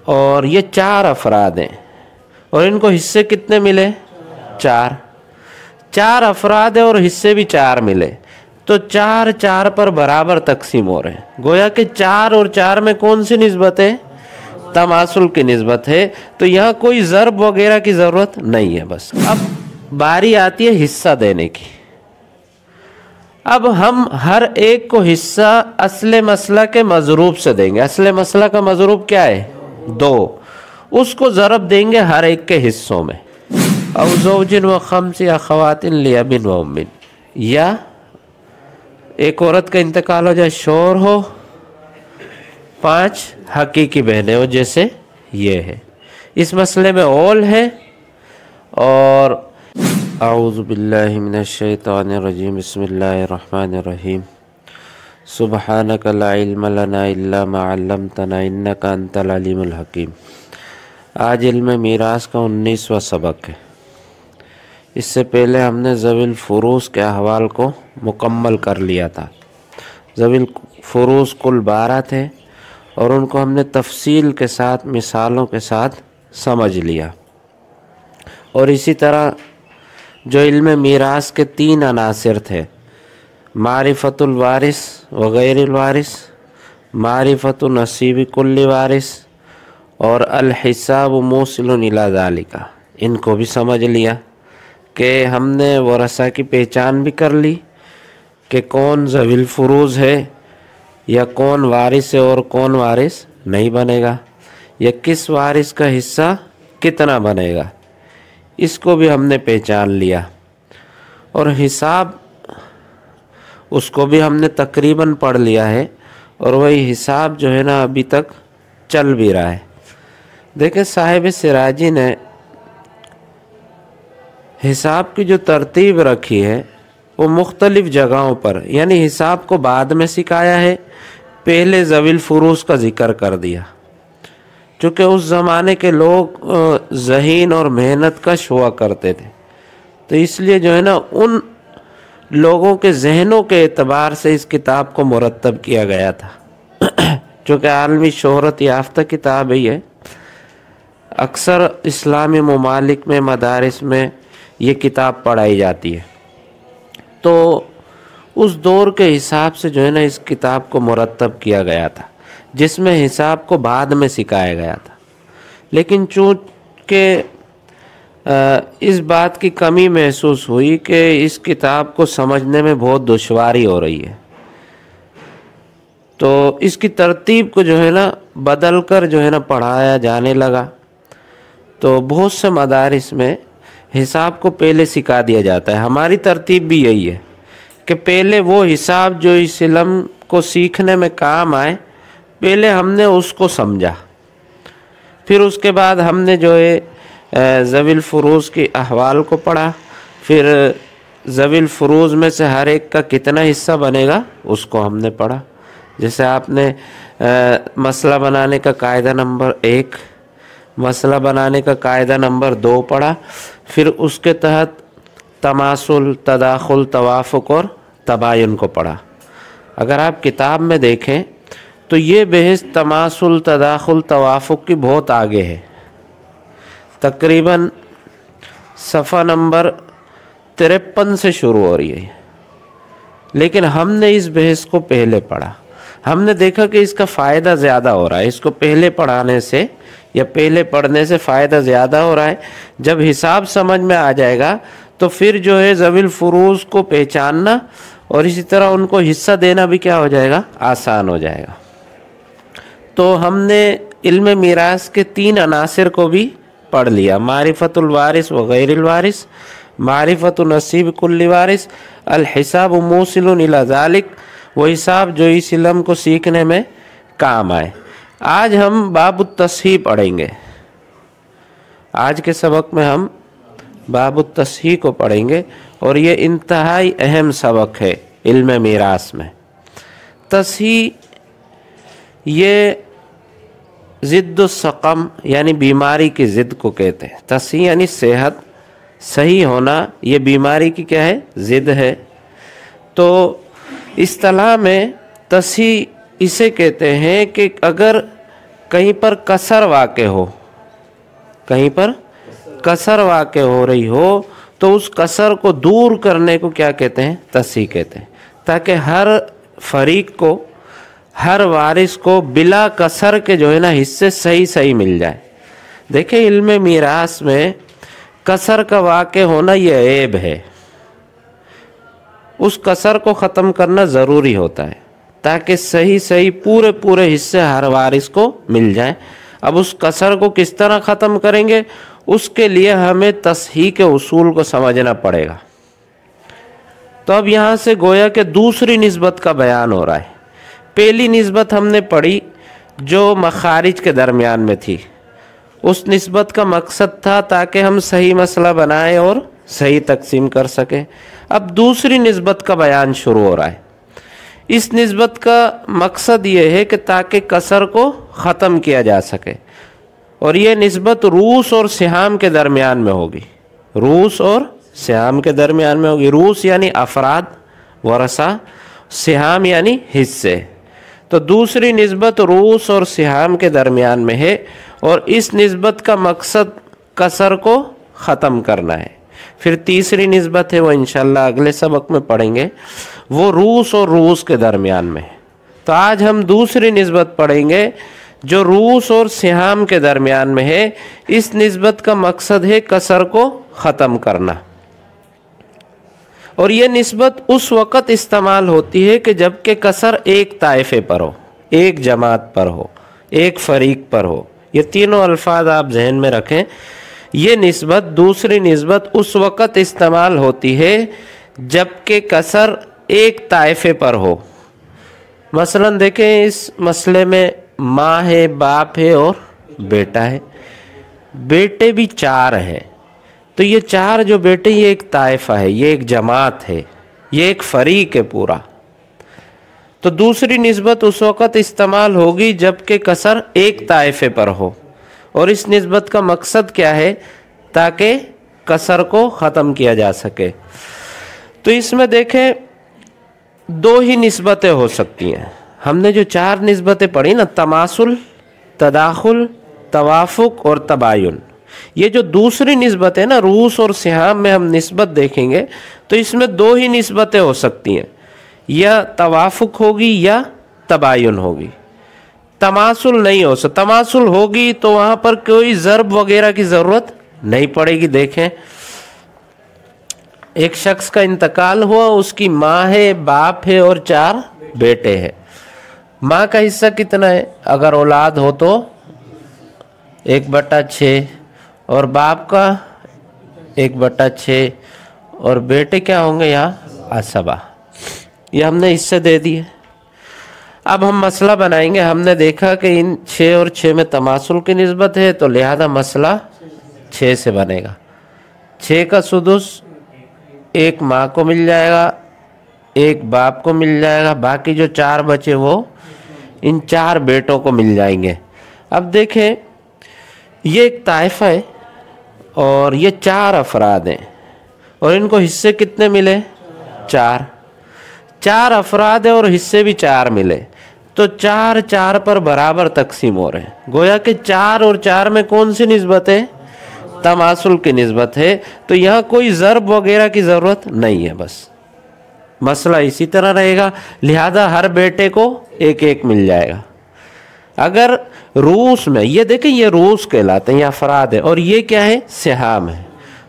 اور یہ 4 افراد ہیں اور ان کو حصے کتنے ملے؟ 4 افراد ہیں اور حصے بھی 4 ملے، تو 4 پر برابر تقسیم ہو رہے ہیں۔ گویا کہ 4 اور 4 میں کون سی نسبت ہے؟ تماثل کی نسبت ہے، تو یہاں کوئی ضرب وغیرہ کی ضرورت نہیں ہے۔ بس اب باری آتی ہے حصہ دینے کی۔ اب ہم ہر ایک کو حصہ اصل مسئلہ کے مضروب سے دیں گے۔ اصل مسئلہ کا مضروب کیا ہے؟ 2، اس کو ضرب دیں گے ہر ایک کے حصوں میں۔ او زوج و خمس اخوات لأب و ام، یا ایک عورت کا انتقال ہو جائے، شوہر ہو، 5 حقیقی بہنیں ہو، جیسے یہ ہے۔ اس مسئلے میں اول ہے، اور اعوذ باللہ من الشیطان الرجیم، بسم اللہ الرحمن الرحیم، سبحانک لا علم لنا الا ما علمتنا انک انت العلیم الحکیم۔ آج علم میراث کا 19واں سبق ہے۔ اس سے پہلے ہم نے ذوی الفروض کے احوال کو مکمل کر لیا تھا۔ ذوی الفروض کل 12 تھے اور ان کو ہم نے تفصیل کے ساتھ مثالوں کے ساتھ سمجھ لیا۔ اور اسی طرح جو علم میراث کے 3 عناصر تھے، معرفت الوارث وغیر الوارث، معرفت نصیب کل وارث، اور الحساب موصل الی ذالک، ان کو بھی سمجھ لیا کہ ہم نے ورثہ کی پہچان بھی کر لی کہ کون ذوی الفروض ہے، یا کون وارث ہے اور کون وارث نہیں بنے گا، یا کس وارث کا حصہ کتنا بنے گا، اس کو بھی ہم نے پہچان لیا۔ اور حساب، اس کو بھی ہم نے تقریباً پڑھ لیا ہے، اور وہی حساب جو ہے نا ابھی تک چل بھی رہا ہے۔ دیکھیں صاحب سراجی نے حساب کی جو ترتیب رکھی ہے وہ مختلف جگہوں پر، یعنی حساب کو بعد میں سکھایا ہے، پہلے ذوی الفروض کا ذکر کر دیا، چونکہ اس زمانے کے لوگ ذہین اور محنت کش ہوا کرتے تھے، تو اس لیے جو ہے نا ان لوگوں کے ذہنوں کے اعتبار سے اس کتاب کو مرتب کیا گیا تھا۔ چونکہ عالمی شہرت یافتہ کتاب ہے، اکثر اسلامی ممالک میں مدارس میں یہ کتاب پڑھائی جاتی ہے، تو اس دور کے حساب سے جو ہے نا اس کتاب کو مرتب کیا گیا تھا، جس میں حساب کو بعد میں سکھایا گیا تھا۔ لیکن چونکہ اس بات کی کمی محسوس ہوئی کہ اس کتاب کو سمجھنے میں بہت دشواری ہو رہی ہے، تو اس کی ترتیب کو جو ہے نا بدل کر جو ہے نا پڑھایا جانے لگا۔ تو بہت سے مدارس میں حساب کو پہلے سکھا دیا جاتا ہے۔ ہماری ترتیب بھی یہی ہے کہ پہلے وہ حساب جو اس علم کو سیکھنے میں کام آئے، پہلے ہم نے اس کو سمجھا، پھر اس کے بعد ہم نے جو ہے ذوی الفروض کے احوال کو پڑھا، پھر ذوی الفروض میں سے ہر ایک کا کتنا حصہ بنے گا اس کو ہم نے پڑھا۔ جیسے آپ نے مسئلہ بنانے کا قاعدہ نمبر 1، مسئلہ بنانے کا قاعدہ نمبر 2 پڑھا، پھر اس کے تحت تماثل، تداخل، توافق اور تباین کو پڑھا۔ اگر آپ کتاب میں دیکھیں تو یہ بحث تماثل، تداخل، توافق کی بہت آگے ہے، تقریباً صفحہ نمبر 53 سے شروع ہو رہی ہے، لیکن ہم نے اس بحث کو پہلے پڑھا۔ ہم نے دیکھا کہ اس کا فائدہ زیادہ ہو رہا ہے، اس کو پہلے پڑھانے سے یا پہلے پڑھنے سے فائدہ زیادہ ہو رہا ہے۔ جب حساب سمجھ میں آ جائے گا تو پھر جو ہے ذوی الفروض کو پہچاننا اور اسی طرح ان کو حصہ دینا بھی کیا ہو جائے گا؟ آسان ہو جائے گا۔ تو ہم نے علم میراث کے 3 عناصر کو بھی پڑھ لیا، معرفت الوارث وغیر الوارث، معرفت نصیب کل وارث، الحساب موصل الی ذالک، وہ حساب جو اس علم کو سیکھنے میں کام آئے۔ آج ہم باب التصحیح پڑھیں گے۔ آج کے سبق میں ہم باب التصحیح کو پڑھیں گے، اور یہ انتہائی اہم سبق ہے علم میراث میں۔ تصحیح یہ ضد السقم یعنی بیماری کی ضد کو کہتے ہیں۔ تصحیح یعنی صحت، صحیح ہونا، یہ بیماری کی کیا ہے؟ ضد ہے۔ تو اصطلاح میں تصحیح اسے کہتے ہیں کہ اگر कहीं पर कसर वाक़े हो, कहीं पर कसर वाक़े हो रही हो तो उस कसर को दूर करने को क्या कहते हैं? तस्हीह कहते हैं, ताकि हर फरीक को, हर वारिस को बिला कसर के जो है ना हिस्से सही सही मिल जाए। देखिए इल्म मीरास में कसर का वाक़े होना ये ऐब है, उस कसर को ख़त्म करना ज़रूरी होता है ताकि सही सही पूरे पूरे हिस्से हर वारिस को मिल जाए। अब उस कसर को किस तरह ख़त्म करेंगे, उसके लिए हमें तस्हीह के उसूल को समझना पड़ेगा। तो अब यहाँ से गोया कि दूसरी निस्बत का बयान हो रहा है। पहली निस्बत हमने पढ़ी जो मखारिज के दरमियान में थी, उस निस्बत का मकसद था ताकि हम सही मसला बनाएं और सही तकसीम कर सकें। अब दूसरी निस्बत का बयान शुरू हो रहा है। इस निस्बत का मकसद ये है कि ताकि कसर को ख़त्म किया जा सके, और ये निस्बत रूस और सिहाम के दरमियान में होगी। रूस और सिहाम के दरमियान में होगी। रूस यानी अफराद वरसा, सिहाम यानी हिस्से। तो दूसरी निस्बत रूस और सिहाम के दरमियान में है, और इस निस्बत का मकसद कसर को ख़त्म करना है। फिर तीसरी निस्बत है, वो इंशाल्लाह अगले सबक में पढ़ेंगे, वो रूस और रूस के दरमियान में है। तो आज हम दूसरी निस्बत पढ़ेंगे जो रूस और सिहाम के दरमियान में है। इस निस्बत का मकसद है कसर को ख़त्म करना, और ये निस्बत उस वक़्त इस्तेमाल होती है कि जबकि कसर एक ताइफे पर हो, एक जमात पर हो, एक फरीक पर हो। ये तीनों अल्फाज आप जहन में रखें। ये निस्बत, दूसरी निस्बत उस वक़्त इस्तेमाल होती है जबकि कसर एक ताइफे पर हो। मसलन देखें, इस मसले में माँ है, बाप है और बेटा है। बेटे भी 4 हैं, तो ये 4 जो बेटे, ये एक ताइफा है, ये एक जमात है, ये एक फरीक है पूरा। तो दूसरी निस्बत उस वक़्त इस्तेमाल होगी जबकि कसर एक ताइफे पर हो, और इस निस्बत का मकसद क्या है? ताकि कसर को ख़त्म किया जा सके। तो इसमें देखें 2 ही निस्बतें हो सकती हैं। हमने जो 4 निस्बतें पढ़ी ना, तमासुल, तदाखुल, तवाफुक और तबायुन, ये जो दूसरी निस्बत है ना, रूस और सिहाम में हम निस्बत देखेंगे तो इसमें 2 ही निस्बतें हो सकती हैं, या तवाफुक होगी या तबायुन होगी। तमासुल नहीं हो सकता। तमासुल होगी तो वहाँ पर कोई ज़र्ब वगैरह की ज़रूरत नहीं पड़ेगी। देखें, एक शख्स का इंतकाल हुआ, उसकी माँ है, बाप है और 4 बेटे हैं। माँ का हिस्सा कितना है? अगर औलाद हो तो 1/6, और बाप का 1/6, और बेटे क्या होंगे यहाँ? असबा। ये हमने हिस्से दे दिए। अब हम मसला बनाएंगे। हमने देखा कि इन 6 और 6 में तमासुल की निस्बत है, तो लिहाजा मसला 6 से बनेगा। 6 का सुदुस एक माँ को मिल जाएगा, एक बाप को मिल जाएगा, बाकी जो 4 बचे वो इन 4 बेटों को मिल जाएंगे। अब देखें, ये एक ताइफा है और ये 4 अफराद हैं, और इनको हिस्से कितने मिले? 4 अफराद है और हिस्से भी 4 मिले, तो 4 पर बराबर तकसीम हो रहे हैं। गोया कि 4 और 4 में कौन सी निस्बत है? तमासुल की निस्बत है। तो यहाँ कोई ज़र्ब वगैरह की ज़रूरत नहीं है, बस मसला इसी तरह रहेगा। लिहाजा हर बेटे को 1-1 मिल जाएगा। अगर रूस में, ये देखें, ये रूस कहलाते हैं, ये अफराद है, और ये क्या है? सिहाम है।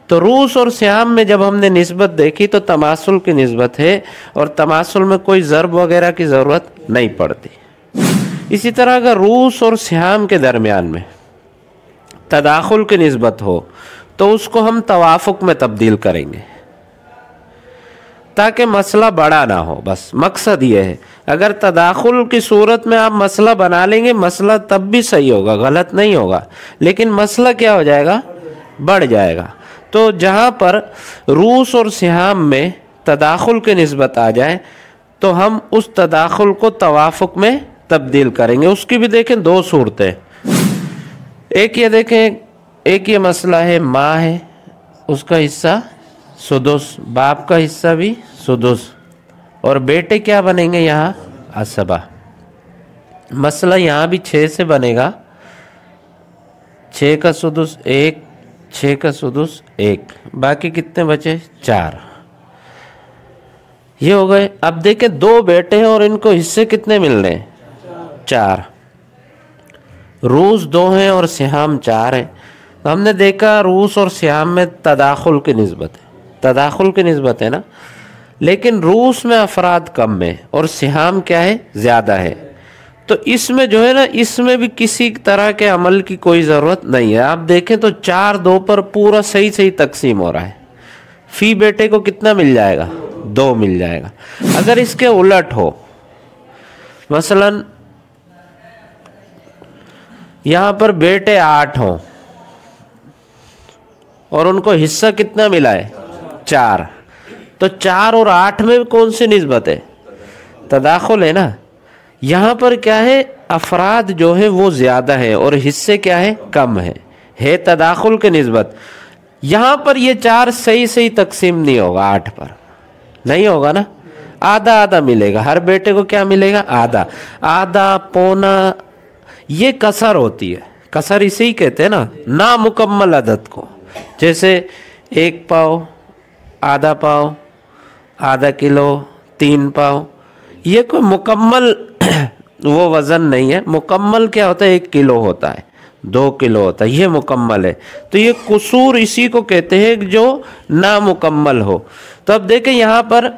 तो रूस और सिहाम में जब हमने निस्बत देखी तो तमासुल की निस्बत है, और तमासुल में कोई ज़र्ब वगैरह की ज़रूरत नहीं पड़ती। इसी तरह अगर रूस और सिहाम के दरमियान में तदाखुल की निस्बत हो तो उसको हम तवाफुक में तब्दील करेंगे ताकि मसला बड़ा ना हो। बस मकसद ये है। अगर तदाखुल की सूरत में आप मसला बना लेंगे, मसला तब भी सही होगा, गलत नहीं होगा, लेकिन मसला क्या हो जाएगा? बढ़ जाएगा। तो जहाँ पर रूस और सिहाम में तदाखुल की निस्बत आ जाए तो हम उस तदाखुल को तवाफुक में तब्दील करेंगे। उसकी भी देखें 2 सूरतें। एक ये देखें, एक ये मसला है, माँ है, उसका हिस्सा सुदुस, बाप का हिस्सा भी सुदुस, और बेटे क्या बनेंगे यहाँ? असबा। मसला यहाँ भी 6 से बनेगा, 6 का सुदुस 1, 6 का सुदुस 1, बाकी कितने बचे 4। ये हो गए। अब देखें 2 बेटे हैं और इनको हिस्से कितने मिल रहे हैं 4। रूस 2 हैं और सिहाम 4 हैं। तो हमने देखा रूस और सिहाम में तदाखुल की निस्बत है, तदाखुल की निस्बत है ना, लेकिन रूस में अफराद कम है और सिहाम क्या है ज़्यादा है। तो इसमें जो है ना, इसमें भी किसी तरह के अमल की कोई ज़रूरत नहीं है। आप देखें तो 4-2 पर पूरा सही सही तकसीम हो रहा है। फी बेटे को कितना मिल जाएगा 2 मिल जाएगा। अगर इसके उलट हो, मसलन यहाँ पर बेटे 8 हों और उनको हिस्सा कितना मिला है 4, तो 4 और 8 में कौन सी निस्बत है तदाखुल है ना। यहाँ पर क्या है अफराद जो है वो ज़्यादा है और हिस्से क्या है कम है तदाखुल की निस्बत। यहाँ पर ये 4 सही सही तकसीम नहीं होगा, 8 पर नहीं होगा ना, आधा आधा मिलेगा। हर बेटे को क्या मिलेगा आधा आधा पौना। ये कसर होती है, कसर इसे ही कहते हैं ना मुकम्मल अदद को। जैसे 1 पाव, आधा पाव, आधा किलो, 3 पाव, ये कोई मुकम्मल वो वज़न नहीं है। मुकम्मल क्या होता है 1 किलो होता है, 2 किलो होता है, ये मुकम्मल है। तो ये कुसूर इसी को कहते हैं जो नामुकम्मल हो। तो अब देखें यहाँ पर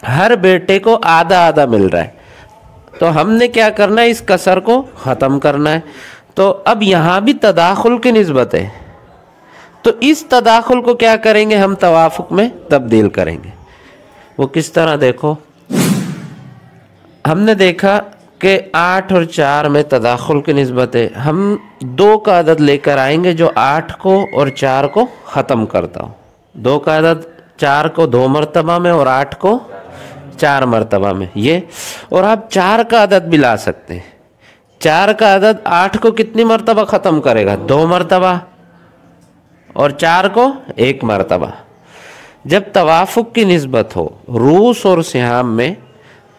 हर बेटे को आधा आधा मिल रहा है, तो हमने क्या करना है इस कसर को ख़त्म करना है। तो अब यहाँ भी तदाखुल की निस्बत है, तो इस तदाखुल को क्या करेंगे हम तवाफुक में तब्दील करेंगे। वो किस तरह देखो, हमने देखा कि 8 और 4 में तदाखुल की निस्बत है। हम 2 का अदद लेकर आएंगे जो 8 को और 4 को ख़त्म करता हो। 2 का अदद 4 को 2 मरतबा में और 8 को 4 मरतबा में, ये। और आप 4 का अदद भी ला सकते हैं। 4 का अदद 8 को कितनी मरतबा ख़त्म करेगा 2 मरतबा, और 4 को 1 मरतबा। जब तवाफुक की निस्बत हो, रूस और सिहाम में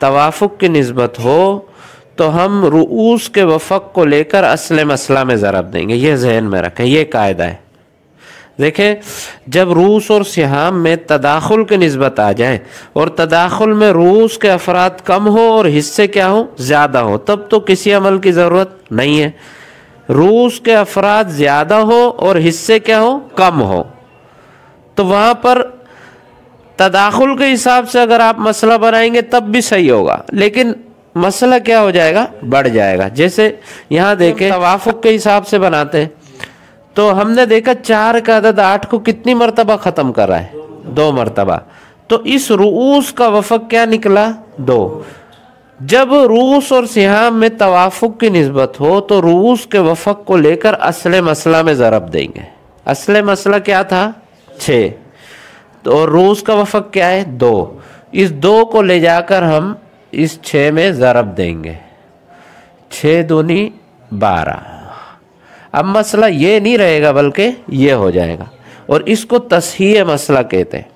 तवाफुक की निस्बत हो, तो हम रूस के वफ़क को लेकर असले मसला में ज़रब देंगे। ये जहन में रखें, ये कायदा है। देखें जब रूस और सिहाम में तदाखुल की निस्बत आ जाए और तदाखुल में रूस के अफराद कम हो और हिस्से क्या हो ज़्यादा हो, तब तो किसी अमल की ज़रूरत नहीं है। रूस के अफराद ज़्यादा हो और हिस्से क्या हो कम हो, तो वहाँ पर तदाखुल के हिसाब से अगर आप मसला बनाएंगे तब भी सही होगा, लेकिन मसला क्या हो जाएगा बढ़ जाएगा। जैसे यहाँ देखें तवाफुक के हिसाब से बनाते हैं, तो हमने देखा 4 का अदद 8 को कितनी मरतबा ख़त्म कर रहा है 2 मरतबा, तो इस रूस का वफ़क क्या निकला 2। जब रूस और सिहाम में तवाफुक की निस्बत हो तो रूस के वफ़क को लेकर असले मसला में ज़रब देंगे। असले मसला क्या था 6, तो रूस का वफ़क क्या है 2। इस 2 को ले जाकर हम इस 6 में ज़रब देंगे, 6 दूनी 12। अब मसला ये नहीं रहेगा बल्कि ये हो जाएगा, और इसको तस्हीह मसला कहते हैं,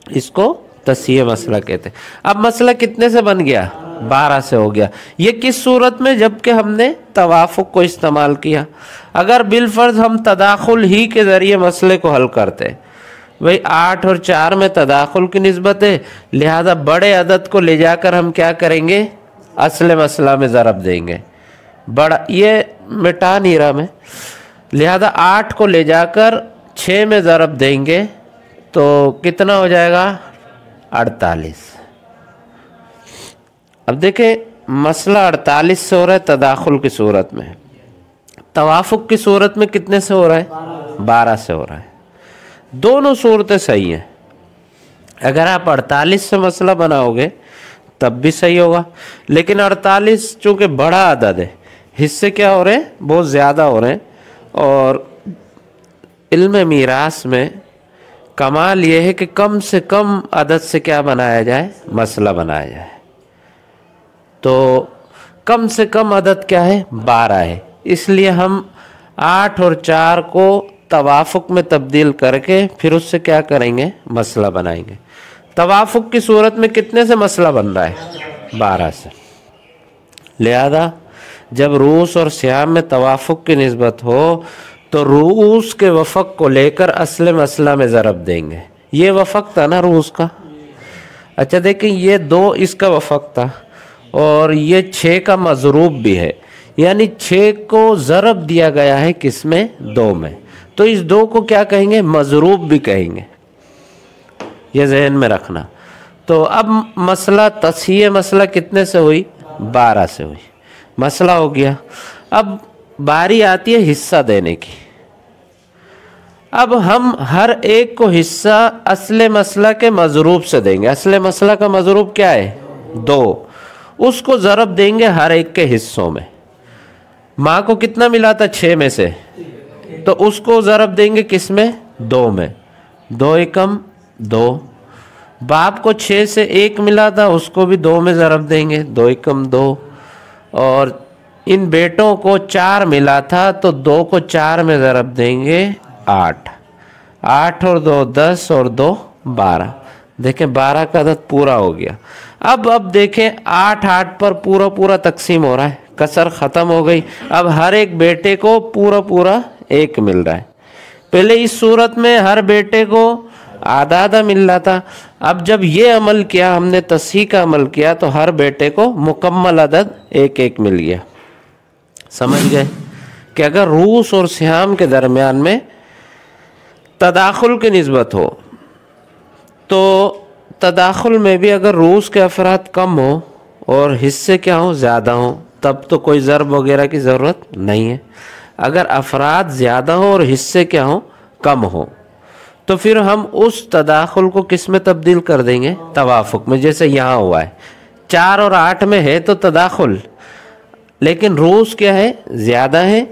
इसको तस्हीह मसला कहते हैं। अब मसला कितने से बन गया 12 से हो गया। ये किस सूरत में, जबकि हमने तवाफुक को इस्तेमाल किया। अगर बिलफर्ज हम तदाखुल ही के ज़रिए मसले को हल करते, भाई 8 और 4 में तदाखुल की निस्बत है, लिहाजा बड़े अदद को ले जाकर हम क्या करेंगे असले मसला में ज़रब देंगे। बड़ा ये मिटा नहीं रहा मैं, लिहाजा 8 को ले जाकर 6 में ज़रब देंगे तो कितना हो जाएगा 48। अब देखें मसला 48 से हो रहा है तदाखुल की सूरत में, तवाफुक की सूरत में कितने से हो रहा है 12 से हो रहा है। दोनों सूरतें सही हैं। अगर आप 48 से मसला बनाओगे तब भी सही होगा, लेकिन 48 चूँकि बड़ा अदद है, हिस्से क्या हो रहे हैं बहुत ज़्यादा हो रहे हैं, और इल्म मीरास में कमाल ये है कि कम से कम अदद से क्या बनाया जाए मसला बनाया जाए। तो कम से कम अदद क्या है 12 है, इसलिए हम 8 और 4 को तवाफुक में तब्दील करके फिर उससे क्या करेंगे मसला बनाएंगे। तवाफुक की सूरत में कितने से मसला बन रहा है 12 से। लिहाजा जब रूस और सियाम में तवाफुक की निस्बत हो तो रूस के वफक को लेकर असले मसला में ज़रब देंगे। ये वफक था ना रूस का। अच्छा देखिए, ये 2 इसका वफक था और ये 6 का मजरूब भी है, यानी 6 को ज़रब दिया गया है किस में? 2 में। तो इस 2 को क्या कहेंगे? मजरूब भी कहेंगे। ये जहन में रखना। तो अब मसला तस्हीह मसला कितने से हुई? 12 से हुई। मसला हो गया। अब बारी आती है हिस्सा देने की। अब हम हर एक को हिस्सा असले मसला के मजरूब से देंगे। असले मसला का मजरूब क्या है? 2। उसको ज़रब देंगे हर एक के हिस्सों में। माँ को कितना मिला था? 6 में से, तो उसको ज़रब देंगे किस में? 2 में। 2 एकम 2। बाप को 6 से 1 मिला था, उसको भी 2 में ज़रब देंगे। 2 एकम 2। और इन बेटों को 4 मिला था, तो 2 को 4 में ज़रब देंगे 8। 8 और 2 10 और 2 12। देखें 12 का अदद पूरा हो गया। अब देखें 8 8 पर पूरा पूरा तकसीम हो रहा है, कसर ख़त्म हो गई। अब हर एक बेटे को पूरा पूरा 1 मिल रहा है। पहले इस सूरत में हर बेटे को आधा आधा मिल रहा था। अब जब ये अमल किया हमने, तस्हीह का अमल किया, तो हर बेटे को मुकम्मल अदद 1 1 मिल गया। समझ गए कि अगर रूस और सियाम के दरमियान में तदाखुल की निस्बत हो, तो तदाखुल में भी अगर रूस के अफराद कम हो और हिस्से क्या हो? ज़्यादा हो, तब तो कोई ज़रब वगैरह की ज़रूरत नहीं है। अगर अफराद ज़्यादा हो और हिस्से क्या हो? कम हो, तो फिर हम उस तदाखुल को किस में तब्दील कर देंगे? तवाफुक में। जैसे यहाँ हुआ है 4 और 8 में है तो तदाखुल, लेकिन रूस क्या है? ज़्यादा है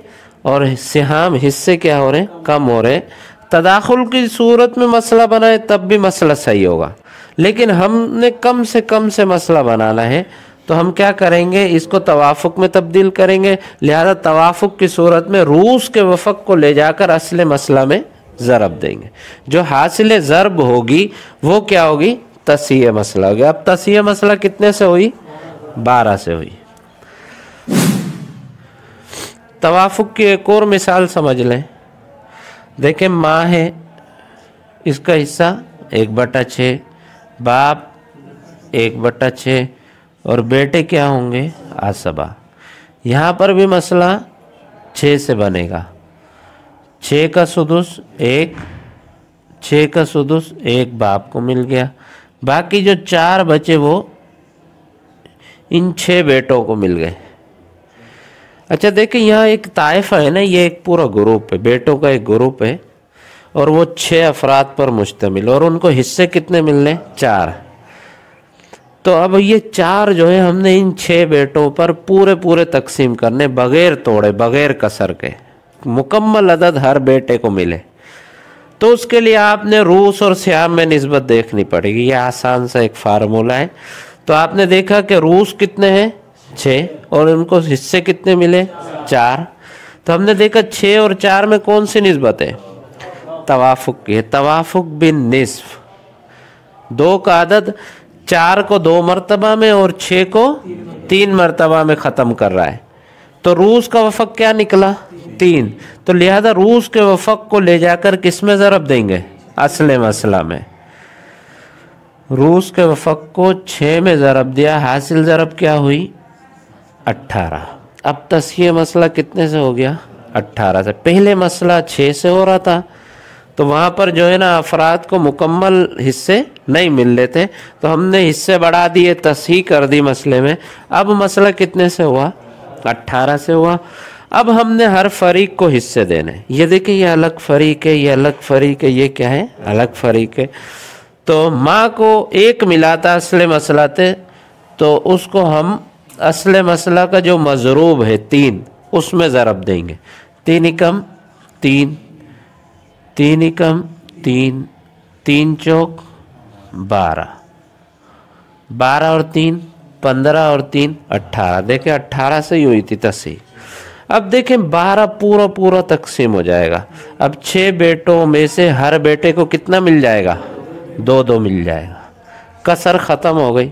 और सिहाम हिस्से क्या हो रहे हैं? कम हो रहे हैं। तदाखुल की सूरत में मसला बनाए तब भी मसला सही होगा, लेकिन हमने कम से मसला बनाना है, तो हम क्या करेंगे? इसको तवाफुक में तब्दील करेंगे। लिहाजा तवाफुक की सूरत में रूस के वफक को ले जाकर असले मसला में ज़रब देंगे। जो हासिल ज़रब होगी वो क्या होगी? तस्हीह मसला हो गया। अब तस्हीह मसला कितने से हुई? 12 से हुई। तवाफुक की एक और मिसाल समझ लें। देखें माँ है, इसका हिस्सा 1/6, बाप 1/6 और बेटे क्या होंगे? आसबा। यहाँ पर भी मसला 6 से बनेगा। 6 का सुदुस 1, 6 का सुदुस 1 बाप को मिल गया। बाकी जो 4 बचे वो इन 6 बेटों को मिल गए। अच्छा देखिए, यहाँ एक ताइफा है ना, ये एक पूरा ग्रुप है, बेटों का एक ग्रुप है और वो 6 अफराद पर मुश्तमिल, और उनको हिस्से कितने मिलने? 4। तो अब ये 4 जो है हमने इन 6 बेटों पर पूरे पूरे तकसीम करने, बगैर तोड़े, बगैर कसर के, मुकम्मल अदद हर बेटे को मिले। तो उसके लिए आपने रूस और सियाम में निस्बत देखनी पड़ेगी। ये आसान सा एक फार्मूला है। तो आपने देखा कि रूस कितने हैं? 6, और उनको हिस्से कितने मिले? 4। तो हमने देखा 6 और 4 में कौन सी निस्बत है? तवाफुक की है। तवाफुक बिन निस्फ। 2 का अदद 4 को 2 मरतबा में और 6 को 3 मरतबा में ख़त्म कर रहा है। तो रूस का वफक क्या निकला? 3। तो लिहाजा रूस के वफक को ले जाकर किस में ज़रब देंगे? असले मसला में। रूस के वफक को 6 में ज़रब दिया, हासिल ज़रब क्या हुई? 18। अब तस्हीह मसला कितने से हो गया? 18 से। पहले मसला 6 से हो रहा था, तो वहाँ पर जो है ना अफराद को मुकम्मल हिस्से नहीं मिल रहे थे, तो हमने हिस्से बढ़ा दिए, तस्हीह कर दी मसले में। अब मसला कितने से हुआ? 18 से हुआ। अब हमने हर फरीक को हिस्से देने। ये देखिए, ये अलग फरीक है, ये अलग फरीक है, ये क्या है? अलग फरीक है। तो माँ को 1 मिला था असले मसला थे, तो उसको हम असले मसला का जो मजरूब है 3, उसमें ज़रब देंगे। 3 एकम 3, 3 एकम 3, 3 चौक 12, 12 और 3 15 और 3 18। देखें 18 से ही हुई थी तस्हीह। अब देखें 12 पूरा पूरा तकसीम हो जाएगा। अब 6 बेटों में से हर बेटे को कितना मिल जाएगा? 2 2 मिल जाएगा। कसर ख़त्म हो गई।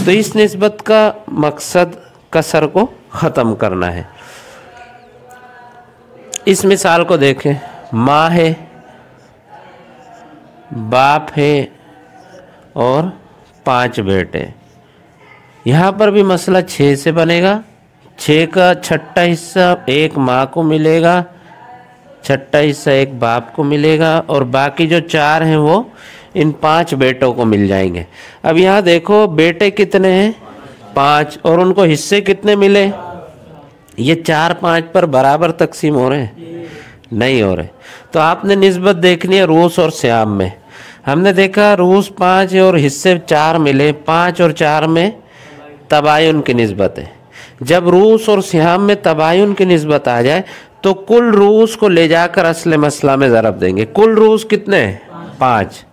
तो इस निस्बत का मकसद कसर को ख़त्म करना है। इस मिसाल को देखें, माँ है, बाप है और 5 बेटे। यहाँ पर भी मसला 6 से बनेगा। 6 का छठा हिस्सा एक माँ को मिलेगा, छठा हिस्सा एक बाप को मिलेगा और बाकी जो 4 हैं वो इन 5 बेटों को मिल जाएंगे। अब यहाँ देखो बेटे कितने हैं, 5, और उनको हिस्से कितने मिले? ये 4 5 पर बराबर तकसीम हो रहे हैं? नहीं हो रहे। तो आपने निस्बत देखनी है रूस और श्याम में। हमने देखा रूस 5 और हिस्से 4 मिले, 5 और 4 में तबायुन की निस्बत है। जब रूस और श्याम में तबायुन की निस्बत आ जाए तो कुल रूस को ले जाकर असले मसला में ज़रब देंगे। कुल रूस कितने हैं? 5।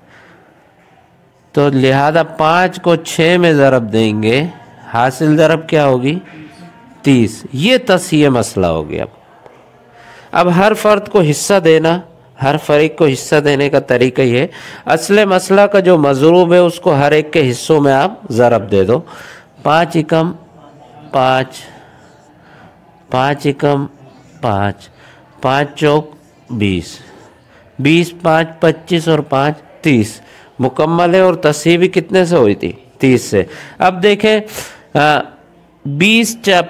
तो लिहाजा 5 को 6 में ज़रब देंगे, हासिल ज़रब क्या होगी? 30। ये तस्हीह मसला हो गया। अब हर फ़र्द को हिस्सा देना, हर फरीक को हिस्सा देने का तरीका ये, असले मसला का जो मज़रूब है उसको हर एक के हिस्सों में आप ज़रब दे दो। 5 एकम 5, 5 एकम 5, 5 चौक 20, 20 5 25 और 5 30 मुकम्मल है। और तस्हीह भी कितने से हुई थी? 30 से। अब देखें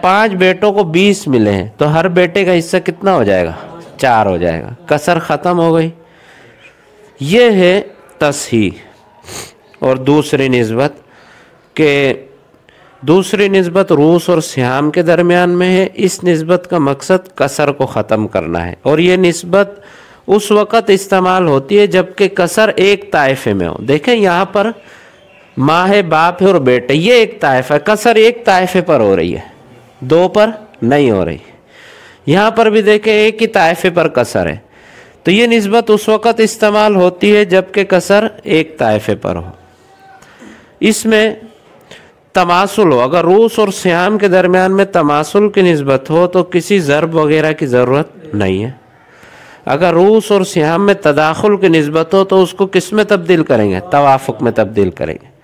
5 बेटों को 20 मिले हैं तो हर बेटे का हिस्सा कितना हो जाएगा? 4 हो जाएगा। कसर ख़त्म हो गई। ये है तस्हीह। और दूसरी निस्बत के दूसरी निस्बत रूस और श्याम के दरमियान में है। इस निस्बत का मकसद कसर को ख़त्म करना है और ये निस्बत उस वक़्त इस्तेमाल होती है जबकि कसर एक ताइफे में हो। देखें यहाँ पर माँ है, बाप है और बेटे, ये एक ताइफा है। कसर एक ताइफे पर हो रही है, 2 पर नहीं हो रही। यहाँ पर भी देखें एक ही ताइफे पर कसर है। तो ये निस्बत उस वक़्त इस्तेमाल होती है जबकि कसर एक ताइफे पर हो। इसमें तमासुल हो, अगर रूस और श्याम के दरमियान में तमासुल की निस्बत हो तो किसी ज़रब वगैरह की ज़रूरत नहीं है। अगर रूस और श्याम में तदाखुल की निस्बत हो तो उसको किस में तब्दील करेंगे? तवाफुक में तब्दील करेंगे।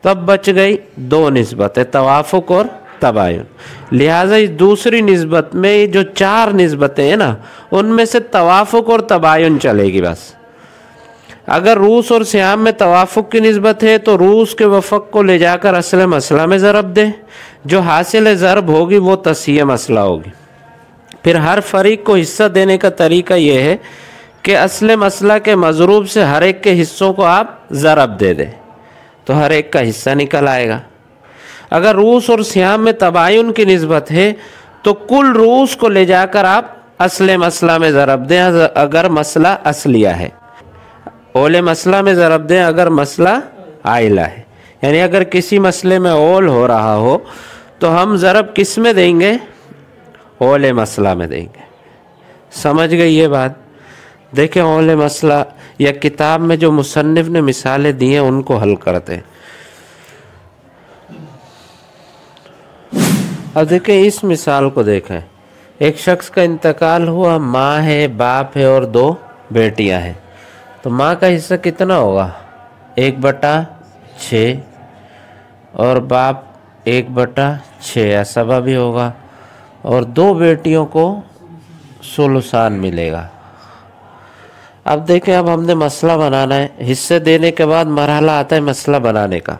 तब बच गई 2 निस्बतें, तवाफुक और तबायुन। लिहाजा इस दूसरी निस्बत में जो 4 निस्बतें हैं ना, उनमें से तवाफुक और तबायुन चलेगी बस। अगर रूस और श्याम में तवाफुक की निस्बत है तो रूस के वफ़क़ को ले जाकर असले मसला में ज़रब दे, जो हासिल ज़रब होगी वो तस्हीह मसला होगी। फिर हर फरीक को हिस्सा देने का तरीका ये है कि असले मसला के मज़रूब से हर एक के हिस्सों को आप ज़रब दे दें तो हर एक का हिस्सा निकल आएगा। अगर रूस और श्याम में तबायुन की निस्बत है तो कुल रूस को ले जाकर आप असले मसला में ज़रब दें अगर मसला असलिया है, ओले मसला में ज़रब दें अगर मसला आइला है। यानी अगर किसी मसले में ओल हो रहा हो तो हम ज़रब किस में देंगे? ओले मसला में देंगे। समझ गई ये बात? देखें ओले मसला या किताब में जो मुसन्निफ ने मिसालें दी हैं उनको हल करते हैं। अब देखें इस मिसाल को देखें, एक शख्स का इंतकाल हुआ, माँ है, बाप है और 2 बेटियां हैं। तो माँ का हिस्सा कितना होगा? 1/6 और बाप 1/6 असबा भी होगा और 2 बेटियों को सुलुसान मिलेगा। अब देखें, अब हमने मसला बनाना है। हिस्से देने के बाद मरहला आता है मसला बनाने का।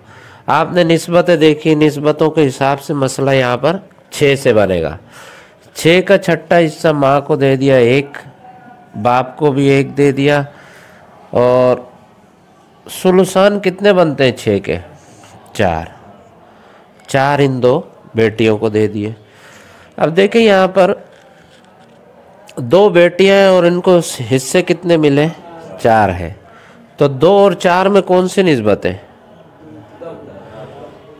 आपने निस्बतें देखी, निस्बतों के हिसाब से मसला यहाँ पर 6 से बनेगा। 6 का छठा हिस्सा माँ को दे दिया 1, बाप को भी 1 दे दिया और सुलुसान कितने बनते हैं 6 के? 4 इन 2 बेटियों को दे दिए। अब देखें यहाँ पर 2 बेटियां हैं और इनको हिस्से कितने मिले? 4 है। तो 2 और 4 में कौन सी निस्बत है?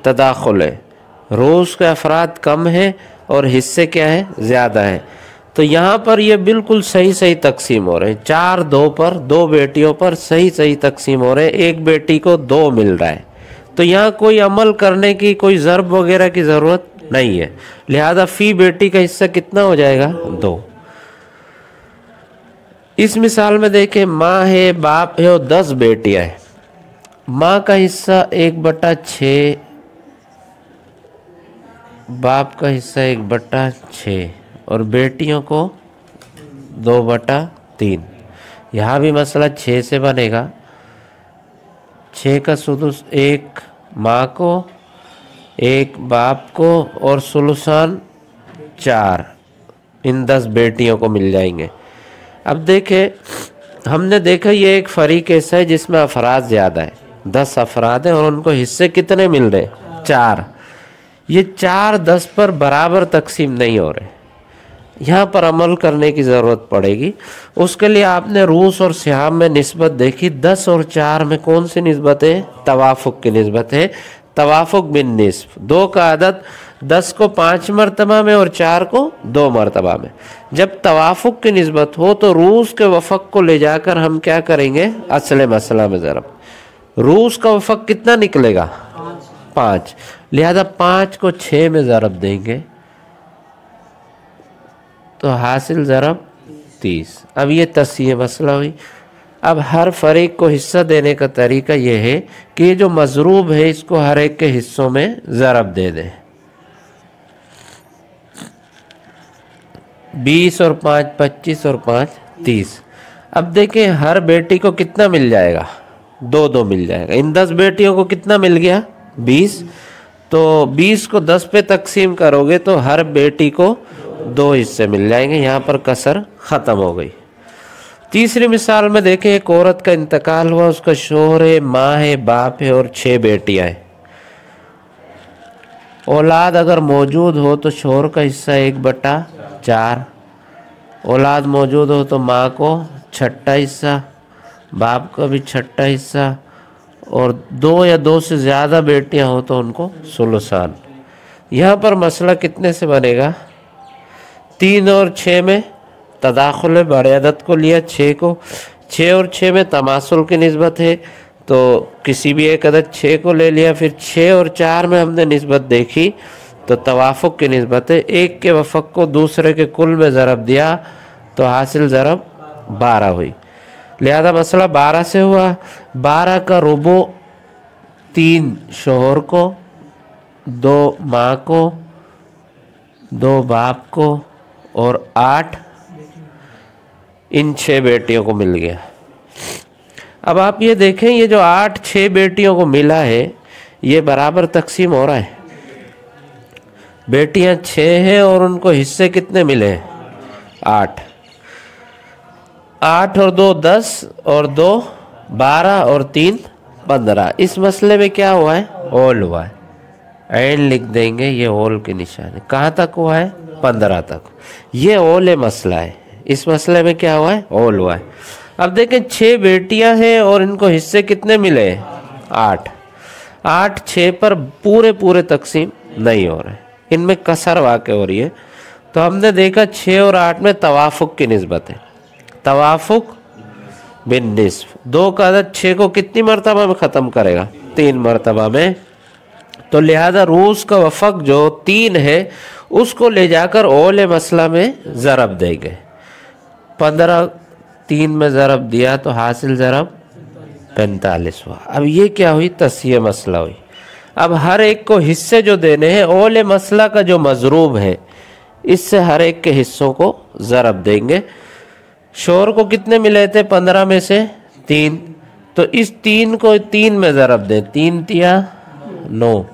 तदाखुल है। रोज़ के अफराद कम है और हिस्से क्या है? ज़्यादा है। तो यहाँ पर ये बिल्कुल सही सही तकसीम हो रहे हैं। 4-2 पर 2 बेटियों पर सही सही तकसीम हो रहे हैं। एक बेटी को 2 मिल रहा है। तो यहाँ कोई अमल करने की, कोई ज़रब वगैरह की ज़रूरत नहीं है। लिहाजा फ़ी बेटी का हिस्सा कितना हो जाएगा? 2। इस मिसाल में देखें, माँ है, बाप है और 10 बेटियां हैं। माँ का हिस्सा 1/6 बाप का हिस्सा 1/6 और बेटियों को 2/3। यहाँ भी मसला 6 से बनेगा। 6 का सुदुस 1 माँ को, 1 बाप को और सुलुसान 4 इन 10 बेटियों को मिल जाएंगे। अब देखें, हमने देखा ये एक फरीक ऐसा है जिसमें अफराद ज़्यादा है, 10 अफराद हैं और उनको हिस्से कितने मिल रहे? 4। ये 4 10 पर बराबर तकसीम नहीं हो रहे, यहाँ पर अमल करने की ज़रूरत पड़ेगी। उसके लिए आपने रूस और सिहाम में निस्बत देखी, 10 और 4 में कौन सी निस्बत है? तवाफुक की निस्बत है। तवाफुक बिन निस्फ, 2 का अदद 10 को 5 मरतबा में और 4 को 2 मरतबा में। जब तवाफुक की निस्बत हो तो रूस के वफक को ले जाकर हम क्या करेंगे? असले मसला में ज़रब। रूस का वफक कितना निकलेगा? 5। लिहाजा 5 को 6 में ज़रब देंगे तो हासिल ज़रब 30। अब ये तस्सीह मसला हुई। अब हर फरीक को हिस्सा देने का तरीका यह है कि ये जो मजरूब है इसको हर एक के हिस्सों में ज़रब दे दें। 20 और 5 25 और 5 30। अब देखें हर बेटी को कितना मिल जाएगा? 2 मिल जाएगा। इन 10 बेटियों को कितना मिल गया? 20। तो 20 को 10 पे तकसीम करोगे तो हर बेटी को 2 हिस्से मिल जाएंगे। यहाँ पर कसर ख़त्म हो गई। तीसरी मिसाल में देखें, एक औरत का इंतकाल हुआ, उसका शोहर है, माँ है, बाप है और 6 बेटियाँ हैं। औलाद अगर मौजूद हो तो शोहर का हिस्सा 1/4, औलाद मौजूद हो तो माँ को 6ठा हिस्सा, बाप का भी 6ठा हिस्सा और 2 या 2 से ज़्यादा बेटियाँ हो तो उनको सुलुसान। यहाँ पर मसला कितने से बनेगा? 3 और 6 में तदाखुल बड़े अदद को लिया, 6 को। 6 और 6 में तमासुल की निस्बत है तो किसी भी एक अदद 6 को ले लिया। फिर 6 और 4 में हमने निस्बत देखी तो तवाफुक की निस्बत है, एक के वफक को दूसरे के कुल में ज़रब दिया तो हासिल ज़रब 12 हुई। लिहाजा मसला 12 से हुआ। 12 का रुबो 3 शोहर को, 2 माँ को, 2 बाप को और 8 इन 6 बेटियों को मिल गया। अब आप ये देखें, ये जो 8 6 बेटियों को मिला है ये बराबर तकसीम हो रहा है। बेटियां 6 हैं और उनको हिस्से कितने मिले हैं? 8। 8 और 2 10 और 2 12 और 3 15। इस मसले में क्या हुआ है? ओल हुआ है। ऐन लिख देंगे, ये ओल के निशान है। कहाँ तक हुआ है? 15 तक। ये ओल मसला है। इस मसले में क्या हुआ है? ओल हुआ है। अब देखें 6 बेटियां हैं और इनको हिस्से कितने मिले? 8। 8 6 पर पूरे तकसीम नहीं हो रहे, इनमें कसर वाक़ हो रही है। तो हमने देखा 6 और 8 में तवाफुक की निस्बत है, तवाफुक बिन निस्फ। 2 का अदद 6 को कितनी मरतबा में ख़त्म करेगा? 3 मरतबा में। तो लिहाजा रूस का वफक जो 3 है उसको ले जाकर ओले मसला में ज़रब देंगे। 15 3 में ज़रब दिया तो हासिल ज़रब 45 हुआ। अब ये क्या हुई? तस्सीह मसला हुई। अब हर एक को हिस्से जो देने हैं, ओले मसला का जो मजरूब है इससे हर एक के हिस्सों को ज़रब देंगे। शोहर को कितने मिले थे? 15 में से 3। तो इस 3 को 3 में ज़रब दें। 3 तिया 9,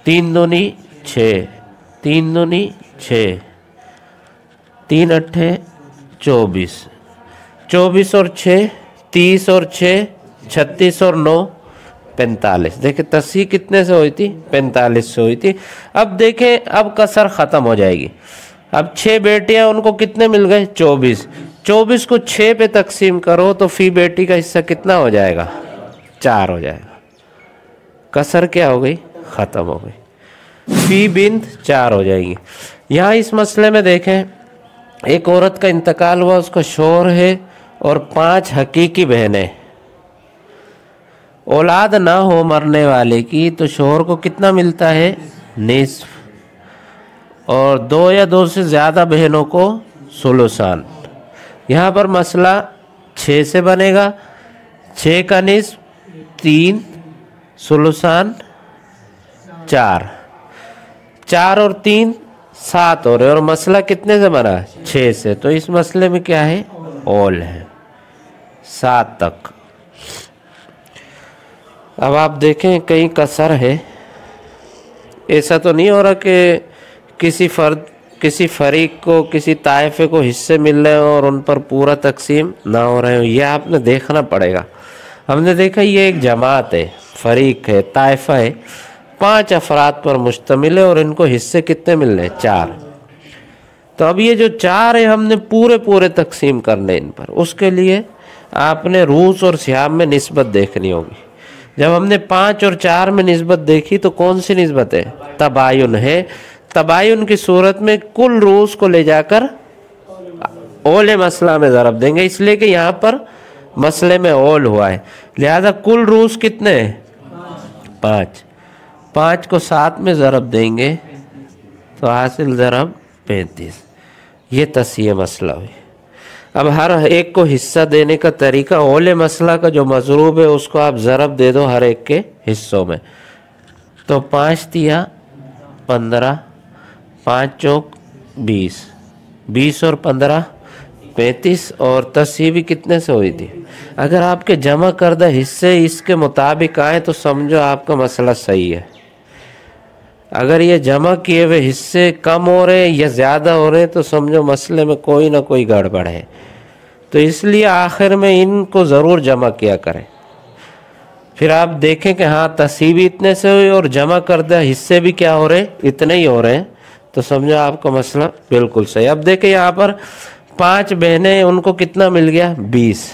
3 दूनी 6, 3 दूनी 6, 3 अट्ठे 24, 24 और 6 30 और 6 36 और 9 45। देखें तस्सीह कितने से हुई थी? 45 से हुई थी। अब देखें, अब कसर ख़त्म हो जाएगी। अब 6 बेटियां, उनको कितने मिल गए? 24। 24 को 6 पे तकसीम करो तो फी बेटी का हिस्सा कितना हो जाएगा? 4 हो जाएगा। कसर क्या हो गई? ख़त्म हो गई। फी बिंद 4 हो जाएगी। यहाँ इस मसले में देखें, एक औरत का इंतकाल हुआ, उसका शोहर है और 5 हकीकी बहनें। औलाद ना हो मरने वाले की तो शोहर को कितना मिलता है? निस्फ। और 2 या 2 से ज़्यादा बहनों को सुलुसान। यहाँ पर मसला 6 से बनेगा। 6 का निस्फ 3, सुलुसान 4। 4 और 3 7 हो रहे, और मसला कितने से बना है 6 से, तो इस मसले में क्या है ऑल है 7 तक। अब आप देखें कहीं कसर है, ऐसा तो नहीं हो रहा कि किसी फरीक को किसी ताइफे को हिस्से मिल रहे हो और उन पर पूरा तकसीम ना हो रहे हो, ये आपने देखना पड़ेगा। हमने देखा ये एक जमात है, फरीक है, ताइफा है, 5 अफराद पर मुश्तमिल है और इनको हिस्से कितने मिल रहे हैं 4। तो अब ये जो 4 है हमने पूरे तकसीम करने इन पर, उसके लिए आपने रूस और सिहाम में निस्बत देखनी होगी। जब हमने 5 और 4 में निस्बत देखी तो कौन सी निस्बत है, तबायुन है। तबायुन की सूरत में कुल रूस को ले जाकर ओले मसला में ज़रब देंगे, इसलिए कि यहाँ पर मसले में ओल हुआ है, लिहाजा कुल रूस कितने हैं 5। 5 को 7 में ज़रब देंगे तो हासिल ज़रब 35। ये तस्हीह मसला हुई। अब हर एक को हिस्सा देने का तरीका, ओले मसला का जो मज़रूब है उसको आप ज़रब दे दो हर एक के हिस्सों में, तो 5 तिया 15, 5 चौक 20, 20 और 15 35, और तस्हीह भी कितने से हुई थी। अगर आपके जमा करदा हिस्से इसके मुताबिक आए तो समझो आपका मसला सही है। अगर ये जमा किए हुए हिस्से कम हो रहे हैं या ज़्यादा हो रहे हैं तो समझो मसले में कोई ना कोई गड़बड़ है। तो इसलिए आखिर में इनको ज़रूर जमा किया करें। फिर आप देखें कि हाँ तस्हीह भी इतने से हुई और जमा करदा हिस्से भी क्या हो रहे हैं, इतने ही हो रहे हैं, तो समझो आपका मसला बिल्कुल सही। अब देखें यहाँ पर 5 बहनें, उनको कितना मिल गया 20,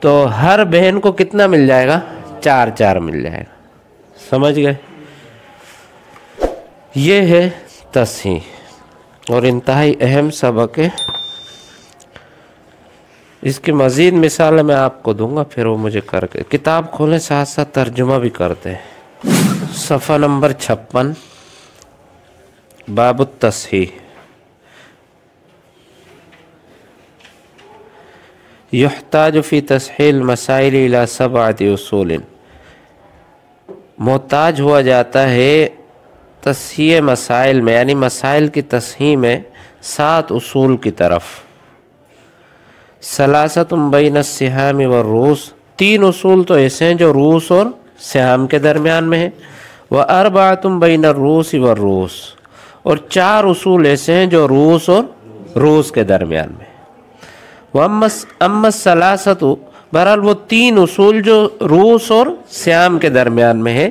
तो हर बहन को कितना मिल जाएगा 4 मिल जाएगा। समझ गए, ये है तस्हीह और इंतहाई अहम सबक है। इसकी मज़ीद मिसाल मैं आपको दूंगा, फिर वो मुझे करके किताब खोलें, साथ साथ तर्जुमा भी करते हैं। सफ़ा नंबर 56 बाबुत तस्हीह। युहताज फ़ी तस्हील मसाइल इला सबअति उसूल, मोहताज हुआ जाता है तस्हीह मसाइल में, यानी मसाइल की तस्हीह में 7 उसूल की तरफ। सलासतुम बैन सिहाम व रूस, 3 उसूल तो ऐसे हैं जो रूस और सिहाम के दरमियान में हैं। व अरबातुम बैन रूस व रूस, और 4 उसूल ऐसे हैं जो रूस और रूस के दरमियान में। व अम्मा सलासतु, बहरहाल वो 3 उसूल जो रूस और सिहाम के दरमियान में है,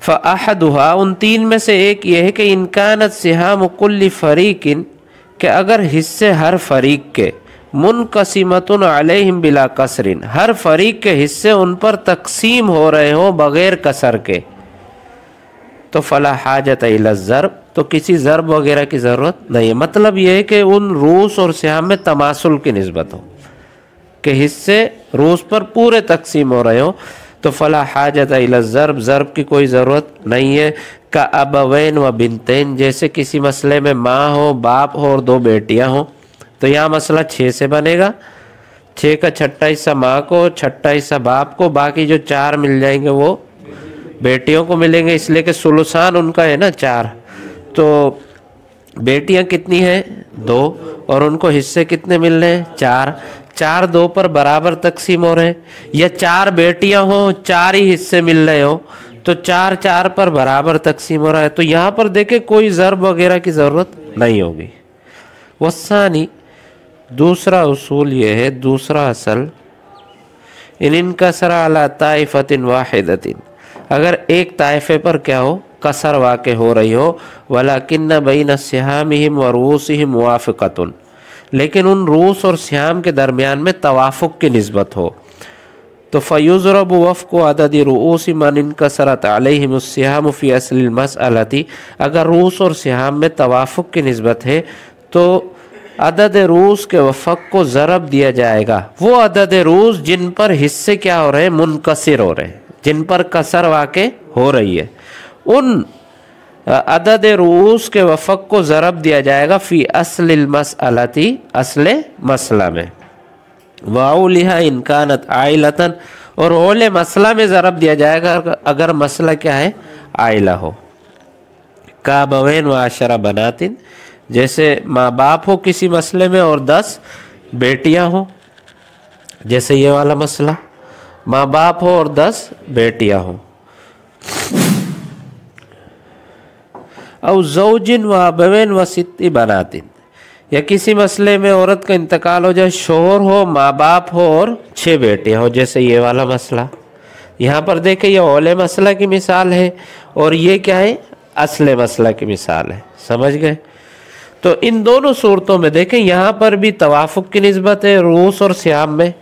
फ़अहदुहा, उन 3 में से एक ये है कि इनकानत सिहाम कुल्ली फ़रीकिन, कि अगर हिस्से हर फरीक के मुनक़सिमतुन अलैहिम बिला कसरिन, हर फरीक के हिस्से उन पर तकसीम हो रहे हों बग़ैर कसर के, तो फ़ला हाजत इला ज़र्ब, तो किसी ज़र्ब वगैरह की ज़रूरत नहीं है। मतलब ये है कि उन रूस और सिहाम में तमासुल की निस्बत हो, कि हिस्से रूस पर पूरे तकसीम हो रहे हो, तो फ़ला हाजत इला ज़र्ब, ज़र्ब की कोई ज़रूरत नहीं है। का अबवैन व बिनतैन, जैसे किसी मसले में माँ हो, बाप हो और 2 बेटियाँ हों, तो यहाँ मसला 6 से बनेगा। 6 का 6ठा हिस्सा माँ को, 6ठा हिस्सा बाप को, बाकी जो 4 मिल जाएंगे वो बेटियों को मिलेंगे, इसलिए कि सुलुसान उनका है ना 4। तो बेटियाँ कितनी हैं 2, और उनको हिस्से कितने मिल रहे हैं 4। 4 2 पर बराबर तकसीम हो रहे हैं, या 4 बेटियां हो 4 ही हिस्से मिल रहे हो, तो 4 4 पर बराबर तकसीम हो रहा है। तो यहाँ पर देखें कोई ज़र्ब वगैरह की ज़रूरत नहीं होगी। वसानी, दूसरा उसूल ये है, दूसरा असल, इनकसरा अला ताइफतिन वाहिदतिन, अगर एक ताइफे पर क्या हो कसर वाक़े हो रही हो, वलाकिन्न बैन सिहामिहिम व रूसिहिम मुवाफ़क़तुन, लेकिन उन रूस और सिहाम के दरमियान में तवाफ़ुक़ की निस्बत हो, तो फ़युज़रब वफ़्क़ु अदद रूस मन इनकसरत अलैहिम उस्सिहाम फ़ी अस्लिल मसअलती, अगर रूस और सिहाम में तवाफ़ुक़ की निस्बत है तो अदद रूस के वफ़क़ को ज़रब दिया जाएगा, वो अदद रूस जिन पर हिस्से क्या हो रहे हैं मुनकसिर हो रहे हैं, जिन पर कसर वाक़े हो रही है, उन अदद रूस के वफ़क़ को ज़रब दिया जाएगा फ़ी अस्लिल मसअलती, असले मसला में। वाउलिहा इनकानत आइलतन, और ओले मसला में ज़रब दिया जाएगा अगर मसला क्या है आइला हो। का बवेन व आशरा बनातिन, जैसे माँ बाप हो किसी मसले में और 10 बेटियां हो, जैसे ये वाला मसला, माँ बाप हो और 10 बेटियां हो। और ज़ौजिन व अबवैन व सित्ती बनातिन, या किसी मसले में औरत का इंतकाल हो जाए, शोहर हो, माँ बाप हो और 6 बेटियां हो, जैसे ये वाला मसला। यहाँ पर देखें ये औले मसला की मिसाल है और ये क्या है, असले मसला की मिसाल है। समझ गए? तो इन दोनों सूरतों में देखें, यहाँ पर भी तवाफुक की निस्बत है रूस और श्याम में,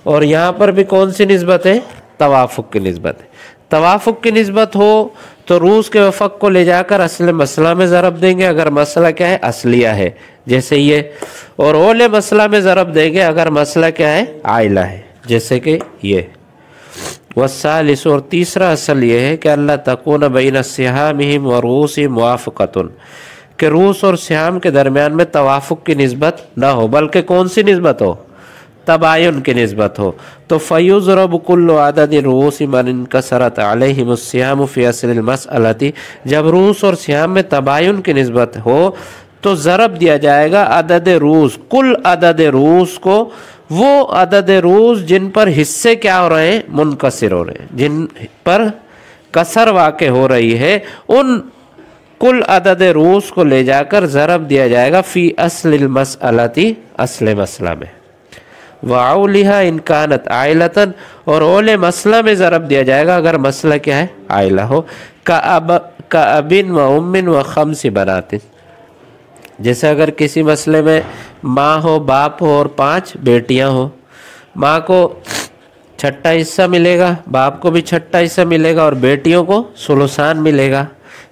और यहाँ पर भी कौन सी निस्बत है, तवाफुक की निस्बत है। तवाफुक की निस्बत हो तो रूस के वफक को ले जाकर असले मसला में ज़रब देंगे अगर मसला क्या है, असलिया है, जैसे ये, और ओले मसला में ज़रब देंगे अगर मसला क्या है, आइला है, जैसे कि ये। वसालिस, और तीसरा असल ये है कि अल्लाह तकून बैन सिहामिहिम व रूसिहिम मुवाफ़क़तुन, कि रूस और सिहाम के दरमियान में तवाफुक की निस्बत ना हो, बल्कि कौन सी निस्बत हो, तबायुन की निस्बत हो। तो फ़युज़रब कुल्लु अदद रूस मन इनकसरत अलैहिम सियाम फ़ी अस्लिल मसअलती, जब रूस और सियाम में तबायुन की निस्बत हो तो ज़रब दिया जाएगा अदद रूस, कुल अदद रूस को, वो अदद रूस जिन पर हिस्से क्या हो रहे हैं, मुनकसिर हो रहे हैं, जिन पर कसर वाक़े हो रही है, उन कुल अदद रूस को ले जाकर ज़रब दिया जाएगा फ़ी अस्लिल मसअलती, असले मसला में। वाउलिहा इनकानत आइलतन, और ओले मसला में ज़रब दिया जाएगा अगर मसला क्या है, आइला हो। का अबिन व उम्मिन व खम्सी बनातिन, जैसे अगर किसी मसले में माँ हो, बाप हो और 5 बेटियां हो, माँ को 6ठा हिस्सा मिलेगा, बाप को भी 6ठा हिस्सा मिलेगा और बेटियों को सुलुसान मिलेगा।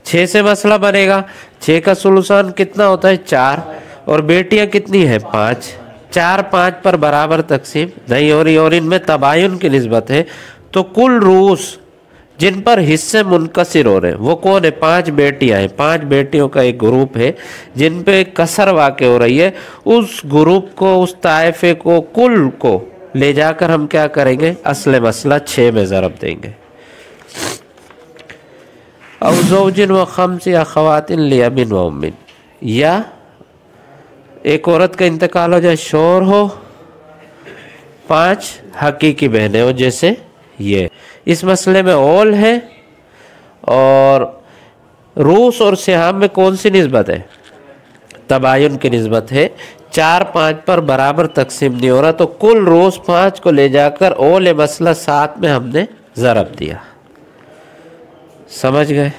6 से मसला बनेगा, 6 का सुलुसान कितना होता है, 4, और बेटियां कितनी है, 5, 4 5 पर बराबर तकसीम नहीं हो रही, और इनमें तबायुन की निस्बत है। तो कुल रूस जिन पर हिस्से मुनकसिर हो रहे हैं वो कौन है, 5 बेटियां हैं, 5 बेटियों का एक ग्रुप है जिन पे कसर वाक़े हो रही है, उस ग्रुप को, उस ताइफे को, कुल को ले जाकर हम क्या करेंगे, असले मसला 6 में ज़रब देंगे। और ज़ौजिन व खम्सी अख़वातिन लिअबिन व उम्मिन, या एक औरत का इंतकाल हो जाए, शोहर हो, 5 हकीकी बहनें हो, जैसे ये। इस मसले में ओल है और रूस और सिहाम में कौन सी निस्बत है, तबायुन की निस्बत है। 4 5 पर बराबर तकसीम नहीं हो रहा, तो कुल रूस 5 को ले जाकर ओल मसला 7 में हमने ज़रब दिया। समझ गए?